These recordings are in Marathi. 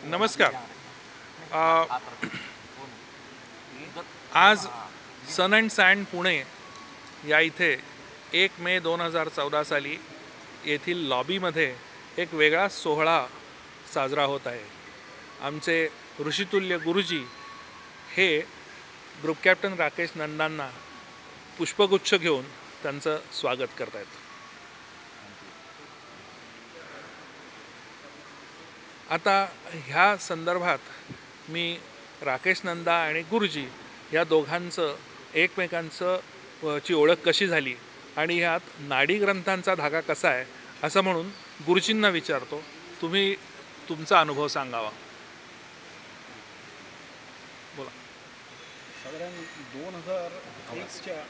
नमस्कार. अ, आज सन अँड सँड पुणे या इथे 1 मे 2014 साली येथील लॉबीमध्ये एक वेगळा सोहळा साजरा होत आहे. आमचे ऋषितुल्य गुरुजी हे ग्रुप कॅप्टन राकेश नंदांना पुष्पगुच्छ घेऊन त्यांचं स्वागत करत आहेत. आता ह्या संदर्भात मी राकेश नंदा आणि गुरुजी या दोघांचं एकमेकांचं ची ओळख कशी झाली आणि ह्यात नाडी ग्रंथांचा धागा कसा आहे असं म्हणून गुरुजींना विचारतो. तुम्ही तुमचा अनुभव सांगावा. बोला. साधारण 2001च्या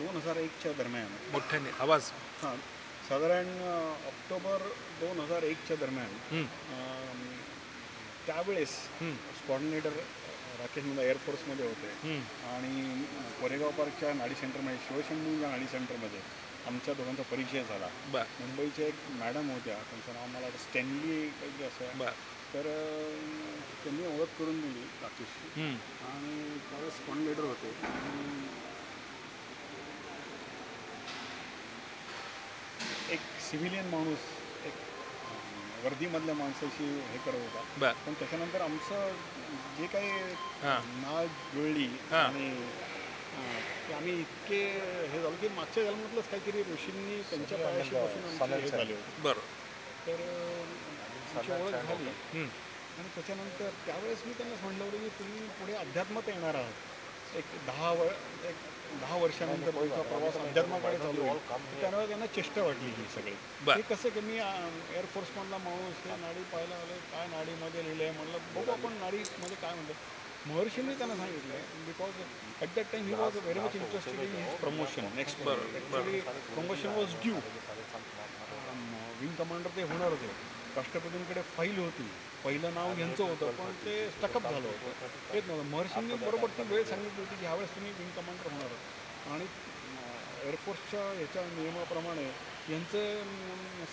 2001च्या दरम्यान मोठ्याने आवाज. हां साधारण ऑक्टोबर 2001च्या दरम्यान त्यावेळेस कोऑर्डिनेटर राकेश नंदा एअरफोर्समध्ये होते आणि कोरेगाव पार्कच्या नाडी सेंटरमध्ये शिवशंभूच्या नाडी सेंटरमध्ये आमच्या दोघांचा परिचय झाला. मुंबईच्या एक मॅडम होत्या, त्यांचं नाव मला वाटतं स्टॅनली काही असं. तर त्यांनी ओळख करून दिली राकेशची आणि त्यावेळेस कोऑर्डिनेटर होते आणि एक सिव्हिलियन माणूस एक वर्दीमधल्या माणसाशी हे करत होता. पण त्याच्यानंतर आमचं जे काही नाळ जुळली आणि आम्ही इतके हे झालो की मागच्या जन्मातलंच काहीतरी ऋषींनी त्यांच्या पायाशी बसून आमचे हे झाले होते. तर आमची ओळख झाली आणि त्याच्यानंतर त्यावेळेस मी त्यांना म्हटलं होतं की तुम्ही पुढे अध्यात्मात येणार आहात. एक 10 वर्षानंतर तुमचा प्रवास अध्यात्माकडे चालू होईल. त्यावेळेला त्यांना चेष्टा वाटली ही सगळी. हे कसं की मी एअरफोर्समधला माणूस हे नाडी पाहायला आलं, काय नाडीमध्ये लिहिलं आहे म्हणलं बघू आपण नाडीमध्ये काय म्हणतं. महर्षींनी त्यांना सांगितलं because at that time he was very much interested in his promotion. Next actually promotion was due. Wing commander ते होणार होते. राष्ट्रपतींकडे फाईल होती, पहिलं नाव ह्यांचं होतं पण ते स्टकअप झालं होतं, तेच नव्हतं. महर्षींनी बरोबर ती वेळ सांगितली होती की ह्यावेळेस तुम्ही विंग कमांडर होणार आहात आणि एअरफोर्सच्या ह्याच्या नियमाप्रमाणे यांचं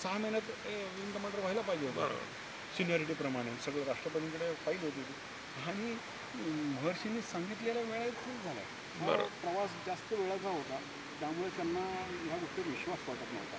6 महिन्यात विंग कमांडर व्हायला पाहिजे होतं सिनियरिटीप्रमाणे. सगळं राष्ट्रपतींकडे फाईल होती आणि महर्षींनी सांगितलेल्या वेळेत झाला. प्रवास जास्त वेळाचा होता त्यामुळे त्यांना ह्या गोष्टीवर विश्वास वाटत नव्हता.